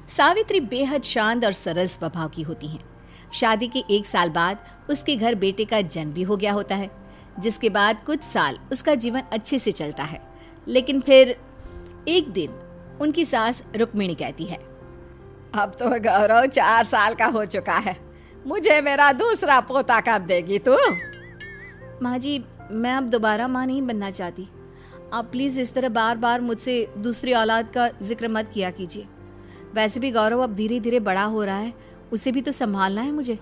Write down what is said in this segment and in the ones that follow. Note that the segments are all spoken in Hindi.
सावित्री बेहद शांत और सरल स्वभाव की होती हैं। शादी के 1 साल बाद उसके घर बेटे का जन्म भी हो गया होता है, जिसके बाद कुछ साल उसका जीवन अच्छे से चलता है। लेकिन फिर एक दिन उनकी सास रुक्मिणी कहती है, अब तो गौरव 4 साल का हो चुका है, मुझे मेरा दूसरा पोता कब देगी तू? माँ जी, मैं अब दोबारा माँ नहीं बनना चाहती। आप प्लीज इस तरह बार बार मुझसे दूसरी औलाद का जिक्र मत किया कीजिए। वैसे भी गौरव अब धीरे धीरे बड़ा हो रहा है, उसे भी तो संभालना है मुझे।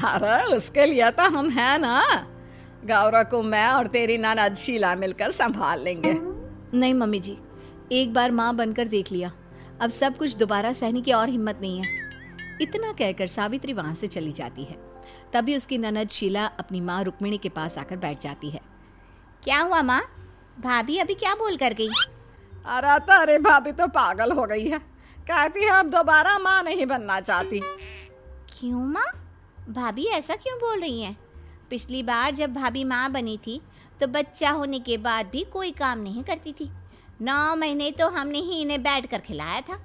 अरे उसके लिए तो हम हैं ना, गौरव को मैं और तेरी ननद शीला मिलकर संभाल लेंगे। नहीं मम्मी जी, एक बार माँ बनकर देख लिया, अब सब कुछ दोबारा सहने की और हिम्मत नहीं है। इतना कहकर सावित्री वहां से चली जाती है। तभी उसकी ननद शीला अपनी माँ रुक्मिणी के पास आकर बैठ जाती है। क्या हुआ माँ? भाभी अभी क्या बोल कर गई? अरे तेरी भाभी तो पागल हो गई है, कहती है अब दोबारा माँ नहीं बनना चाहती। क्यों माँ? भाभी ऐसा क्यों बोल रही हैं? पिछली बार जब भाभी माँ बनी थी तो बच्चा होने के बाद भी कोई काम नहीं करती थी। 9 महीने तो हमने ही इन्हें बैठ कर खिलाया था,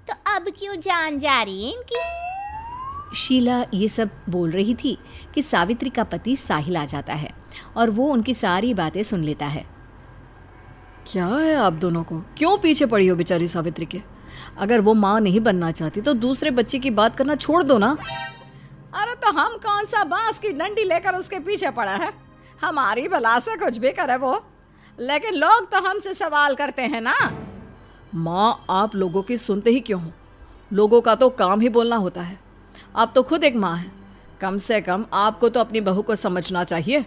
तो अब क्यों जान जा रही है इनकी? शीला ये सब बोल रही थी कि सावित्री का पति साहिल आ जाता है और वो उनकी सारी बातें सुन लेता है। क्या है आप दोनों को, क्यों पीछे पड़ी हो बेचारी सावित्री के? अगर वो माँ नहीं बनना चाहती तो दूसरे बच्चे की बात करना छोड़ दो ना। अरे तो हम कौन सा बांस की डंडी लेकर उसके पीछे पड़ा है? हमारी भला से कुछ भी करे वो, लेकिन लोग तो हमसे सवाल करते हैं ना। माँ आप लोगों की सुनते ही क्यों हो? लोगों का तो काम ही बोलना होता है। आप तो खुद एक माँ हैं, कम से कम आपको तो अपनी बहू को समझना चाहिए।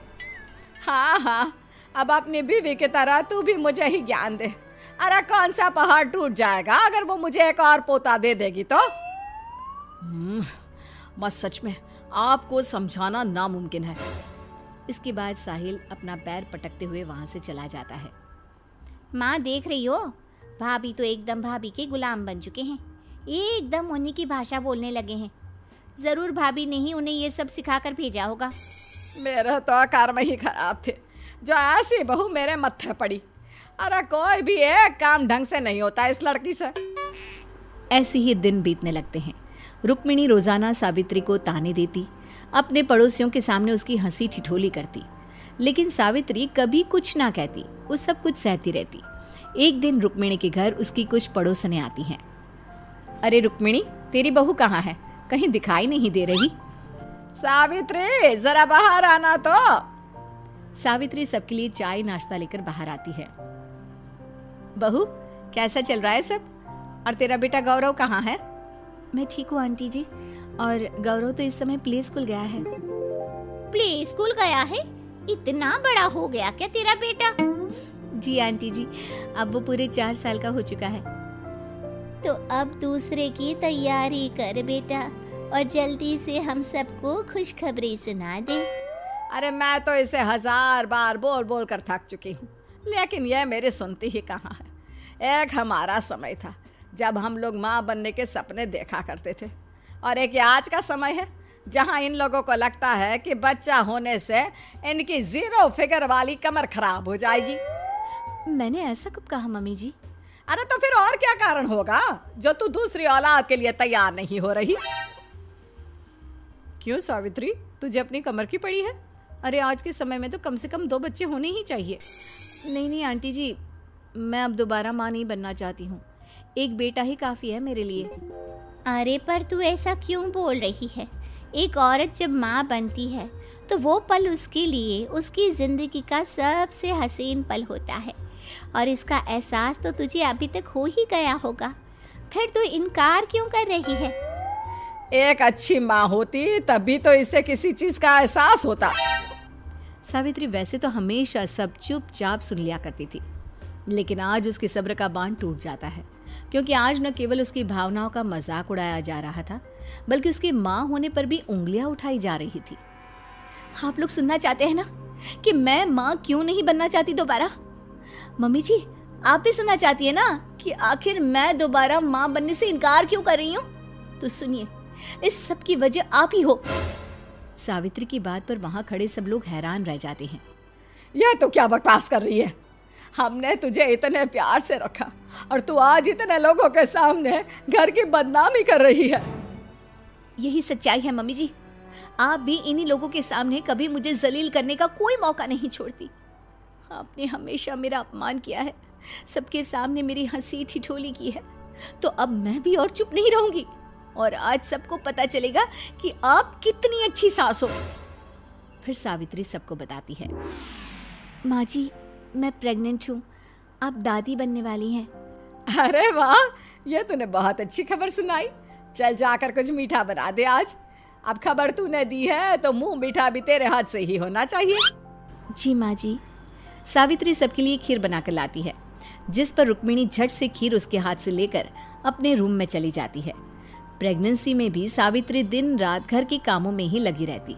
हाँ हाँ, अब अपनी बीवी की तरह तू भी मुझे ही ज्ञान दे। अरे कौन सा पहाड़ टूट जाएगा अगर वो मुझे एक और पोता दे देगी तो? माँ सच में आपको समझाना नामुमकिन है। इसके बाद साहिल अपना पैर पटकते हुए वहां से चला जाता है। माँ देख रही हो, भाभी तो एकदम भाभी के गुलाम बन चुके हैं, एकदम उन्हीं की भाषा बोलने लगे हैं। जरूर भाभी ने ही उन्हें ये सब सिखा कर भेजा होगा। मेरे तो कर्म ही खराब थे जो ऐसी बहू मेरे मत्थे पड़ी। अरे कोई भी एक काम ढंग से नहीं होता इस लड़की से। ऐसे ही दिन बीतने लगते हैं। रुक्मिणी रोजाना सावित्री को ताने देती, अपने पड़ोसियों के सामने उसकी हंसी ठिठोली करती, लेकिन सावित्री कभी कुछ ना कहती, वो सब कुछ सहती रहती। एक दिन रुक्मिणी के घर उसकी कुछ पड़ोसनें आती हैं। अरे रुक्मिणी, तेरी बहू कहाँ है? कहीं दिखाई नहीं दे रही। सावित्री जरा बाहर आना तो। सावित्री सबके लिए चाय नाश्ता लेकर बाहर आती है। बहू, कैसा चल रहा है सब? और तेरा बेटा गौरव कहाँ है? मैं ठीक हूँ आंटी जी, और गौरव तो इस समय प्ले स्कूल गया है। प्ले स्कूल गया है? इतना बड़ा हो गया क्या तेरा बेटा? जी आंटी जी, अब वो पूरे 4 साल का हो चुका है। तो अब दूसरे की तैयारी कर बेटा, और जल्दी से हम सबको खुशखबरी सुना दे। अरे मैं तो इसे 1000 बार बोल बोल कर थक चुकी हूँ, लेकिन यह मेरी सुनती ही कहाँ है। एक हमारा समय था जब हम लोग माँ बनने के सपने देखा करते थे, और एक आज का समय है जहाँ इन लोगों को लगता है कि बच्चा होने से इनकी 0 फिगर वाली कमर खराब हो जाएगी। मैंने ऐसा कब कहा मम्मी जी? अरे तो फिर और क्या कारण होगा जो तू दूसरी औलाद के लिए तैयार नहीं हो रही? क्यों सावित्री, तुझे अपनी कमर की पड़ी है? अरे आज के समय में तो कम से कम 2 बच्चे होने ही चाहिए। नहीं आंटी जी, मैं अब दोबारा माँ नहीं बनना चाहती हूँ, एक बेटा ही काफी है मेरे लिए। अरे पर तू ऐसा क्यों बोल रही है? एक औरत जब माँ बनती है तो वो पल उसके लिए उसकी जिंदगी का सबसे हसीन पल होता है, और इसका एहसास तो तुझे अभी तक हो ही गया होगा, फिर तू इनकार क्यों कर रही है? एक अच्छी माँ होती तभी तो इसे किसी चीज का एहसास होता। सावित्री वैसे तो हमेशा सब चुपचाप सुन लिया करती थी, लेकिन आज उसके सब्र का बांध टूट जाता है, क्योंकि आज न केवल उसकी भावनाओं का मजाक उड़ाया जा रहा था, बल्कि उसकी माँ होने पर भी उंगलियां उठाई जा रही थी। आप लोग सुनना चाहते हैं ना कि मैं माँ क्यों नहीं बनना चाहती दोबारा? मम्मी जी, आप भी सुनना चाहती है ना कि आखिर मैं दोबारा माँ बनने से इनकार क्यों कर रही हूँ? तो सुनिए, इस सब की वजह आप ही हो। सावित्री की बात पर वहां खड़े सब लोग हैरान रह जाते हैं। यह तो क्या बकवास कर रही है? हमने तुझे इतने प्यार से रखा और तू आज इतने लोगों के सामने घर की बदनामी कर रही है। यही सच्चाई है मम्मी जी। आप भी इन्हीं लोगों के सामने कभी मुझे जलील करने का कोई मौका नहीं छोड़ती। आपने हमेशा मेरा अपमान किया है, सबके सामने मेरी हंसी ठिठोली की है, तो अब मैं भी और चुप नहीं रहूंगी और आज सबको पता चलेगा कि आप कितनी अच्छी सास हो। फिर सावित्री सबको बताती है। माँ जी, मैं प्रेग्नेंट हूँ, आप दादी बनने वाली हैं। अरे वाह, ये तूने बहुत अच्छी खबर सुनाई। चल जाकर कुछ मीठा बना दे आज। अब खबर तूने दी है तो मुंह मीठा भी तेरे हाथ से ही होना चाहिए। जी माँ जी। सावित्री सबके लिए खीर बनाकर लाती है, जिस पर रुक्मिणी झट से खीर उसके हाथ से लेकर अपने रूम में चली जाती है। प्रेगनेंसी में भी सावित्री दिन रात घर के कामों में ही लगी रहती।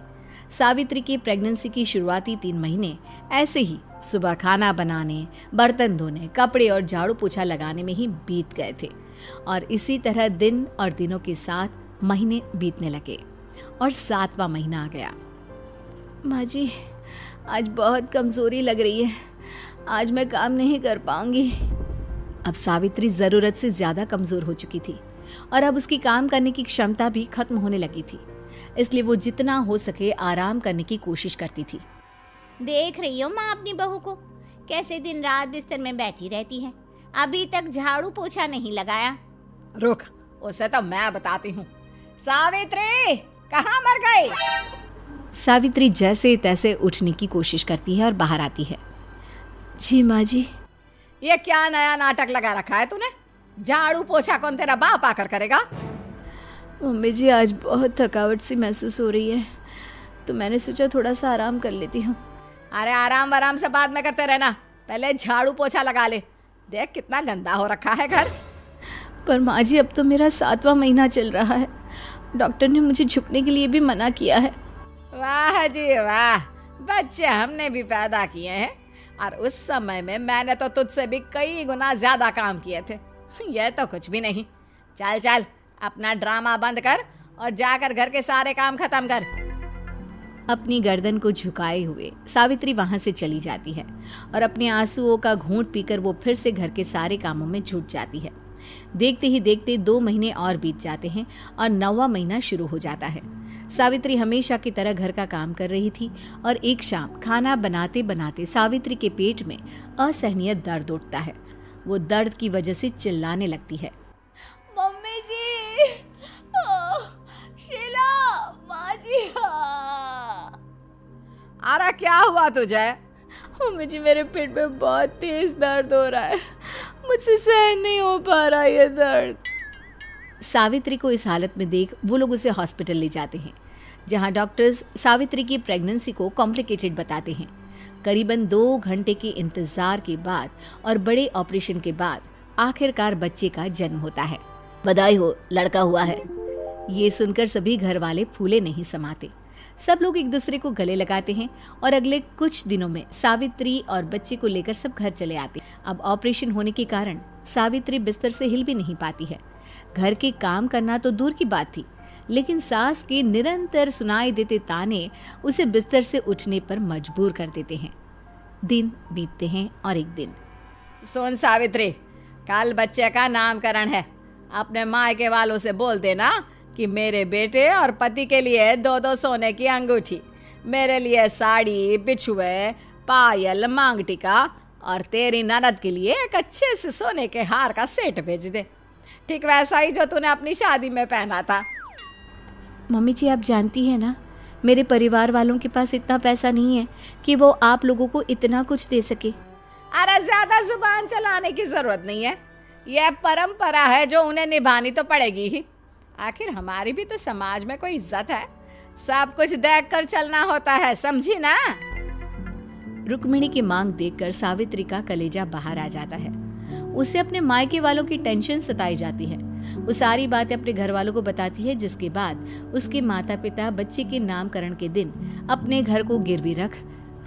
सावित्री की प्रेगनेंसी की शुरुआती 3 महीने ऐसे ही सुबह खाना बनाने, बर्तन धोने, कपड़े और झाड़ू पोछा लगाने में ही बीत गए थे और इसी तरह दिन और दिनों के साथ महीने बीतने लगे और 7वां महीना आ गया। माँ जी, आज बहुत कमजोरी लग रही है, आज मैं काम नहीं कर पाऊंगी। अब सावित्री जरूरत से ज्यादा कमजोर हो चुकी थी और अब उसकी काम करने की क्षमता भी खत्म होने लगी थी, इसलिए वो जितना हो सके आराम करने की कोशिश करती थी। देख रही हो माँ अपनी बहू को, कैसे दिन रात बिस्तर में बैठी रहती है, अभी तक झाड़ू पोछा नहीं लगाया। रुक, उसे तो मैं बताती हूँ। सावित्री, कहाँ मर गई? सावित्री जैसे तैसे उठने की कोशिश करती है और बाहर आती है। जी माँ जी। ये क्या नया नाटक लगा रखा है तूने? झाड़ू पोछा कौन तेरा बाप आकर करेगा? मम्मी जी, आज बहुत थकावट सी महसूस हो रही है, तो मैंने सोचा थोड़ा सा आराम कर लेती हूँ। अरे आराम से बाद में करते रहना, पहले झाड़ू पोछा लगा ले। देख कितना गंदा हो रखा है घर। पर माँ जी, अब तो मेरा 7वां महीना चल रहा है, डॉक्टर ने मुझे झुकने के लिए भी मना किया है। वाह जी वाह, बच्चे हमने भी पैदा किए हैं और उस समय में मैंने तो तुझसे भी कई गुना ज्यादा काम किए थे। यह तो कुछ भी नहीं। चल चल, अपना ड्रामा बंद कर और जाकर घर के सारे काम खत्म कर। अपनी गर्दन को झुकाए हुए सावित्री वहां से चली जाती है और अपने आंसुओं का घूंट पीकर वो फिर से घर के सारे कामों में जुट जाती है। देखते ही देखते 2 महीने और बीत जाते हैं और 9वां महीना शुरू हो जाता है। सावित्री हमेशा की तरह घर का काम कर रही थी और एक शाम खाना बनाते बनाते सावित्री के पेट में असहनीय दर्द उठता है। वो दर्द की वजह से चिल्लाने लगती है। मम्मी जी, शीला, माँ जी। अरे क्या हुआ तुझे? मम्मी जी, मेरे पेट में बहुत तेज दर्द हो रहा है, मुझसे सहन नहीं हो पा रहा ये दर्द। सावित्री को इस हालत में देख वो लोग उसे हॉस्पिटल ले जाते हैं, जहां डॉक्टर्स सावित्री की प्रेगनेंसी को कॉम्प्लिकेटेड बताते हैं। करीबन 2 घंटे के इंतजार के बाद और बड़े ऑपरेशन के बाद आखिरकार बच्चे का जन्म होता है। बधाई हो, लड़का हुआ है। ये सुनकर सभी घर वाले फूले नहीं समाते। सब लोग एक दूसरे को गले लगाते हैं और अगले कुछ दिनों में सावित्री और बच्चे को लेकर सब घर चले आते हैं। अब ऑपरेशन होने के कारण सावित्री बिस्तर से हिल भी नहीं पाती है। घर के काम करना तो दूर की बात थी, लेकिन सास के निरंतर सुनाई देते ताने उसे बिस्तर से उठने पर मजबूर कर देते हैं। दिन बीतते हैं और एक दिन। सुन सावित्री, कल बच्चे का नामकरण है। अपने मायके वालों से बोल देना कि मेरे बेटे और पति के लिए 2-2 सोने की अंगूठी, मेरे लिए साड़ी, बिछुए, पायल, मांग टीका और तेरी ननद के लिए एक अच्छे से सोने के हार का सेट भेज दे, ठीक वैसा ही जो तूने अपनी शादी में पहना था। मम्मी जी, आप जानती हैं ना, मेरे परिवार वालों के पास इतना पैसा नहीं है कि वो आप लोगों को इतना कुछ दे सके। अरे ज्यादा जुबान चलाने की जरूरत नहीं है, यह परंपरा है जो उन्हें निभानी तो पड़ेगी ही। आखिर हमारी भी तो समाज में कोई इज्जत है, सब कुछ देख कर चलना होता है, समझी ना? रुक्मिणी की मांग देखकर सावित्री का कलेजा बाहर आ जाता है। उसे अपने मायके वालों की टेंशन सताई जाती है। वो सारी बातें अपने घर वालों को बताती है, जिसके बाद उसके माता पिता बच्चे के नामकरण के दिन अपने घर को गिरवी रख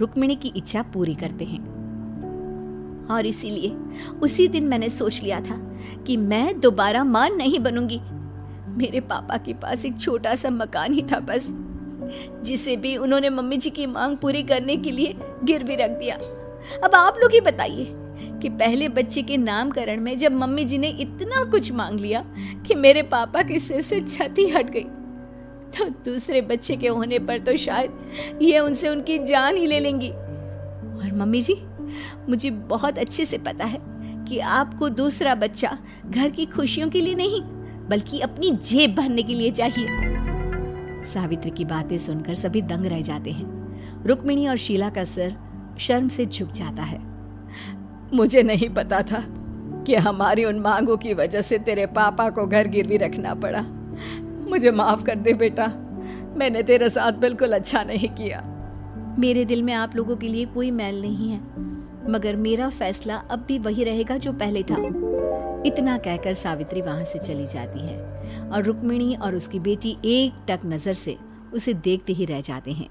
रुक्मिणी की इच्छा पूरी करते हैं। और इसीलिए उसी दिन मैंने सोच लिया था कि मैं दोबारा मां नहीं बनूंगी। मेरे पापा के पास एक छोटा सा मकान ही था बस, जिसे भी उन्होंने मम्मी जी की मांग पूरी करने के लिए गिरवी रख दिया। अब आप लोग ही बताइए कि पहले बच्चे के नामकरण में जब मम्मी जी ने इतना कुछ मांग लिया कि मेरे पापा के सिर से छत हट गई, तो दूसरे बच्चे के होने पर तो शायद ये उनसे उनकी जान ही ले लेंगी। और मम्मी जी, मुझे बहुत अच्छे से पता है कि आपको दूसरा बच्चा घर की खुशियों के लिए नहीं बल्कि अपनी जेब भरने के लिए चाहिए। सावित्री की बातें सुनकर सभी दंग रह जाते हैं। रुक्मिणी और शीला का सिर शर्म से झुक जाता है। मुझे नहीं पता था कि हमारी उन मांगों की वजह से तेरे पापा को घर गिरवी रखना पड़ा। मुझे माफ कर दे बेटा, मैंने तेरे साथ बिल्कुल अच्छा नहीं किया। मेरे दिल में आप लोगों के लिए कोई मैल नहीं है, मगर मेरा फैसला अब भी वही रहेगा जो पहले था। इतना कहकर सावित्री वहां से चली जाती है और रुक्मिणी और उसकी बेटी एक टक नजर से उसे देखते ही रह जाते हैं।